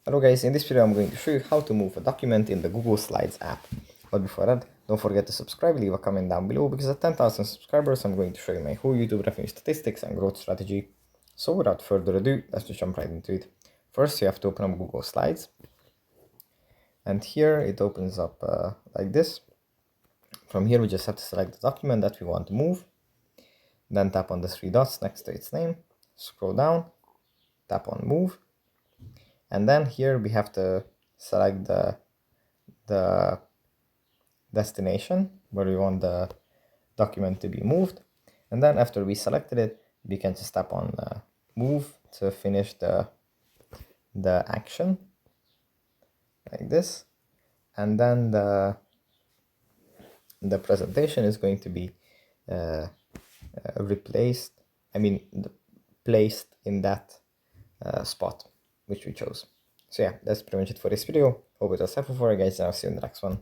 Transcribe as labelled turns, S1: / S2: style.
S1: Hello guys, in this video I'm going to show you how to move a document in the Google Slides app. But before that, don't forget to subscribe, leave a comment down below, because at 10,000 subscribers I'm going to show you my whole YouTube revenue statistics and growth strategy. So without further ado, let's just jump right into it. First you have to open up Google Slides. And here it opens up like this. From here we just have to select the document that we want to move. Then tap on the three dots next to its name, scroll down, tap on move. And then here we have to select the destination where we want the document to be moved. And then after we selected it, we can just tap on move to finish the action like this. And then the presentation is going to be placed in that spot which we chose. So yeah, that's pretty much it for this video. Hope it was helpful for you guys, and I'll see you in the next one.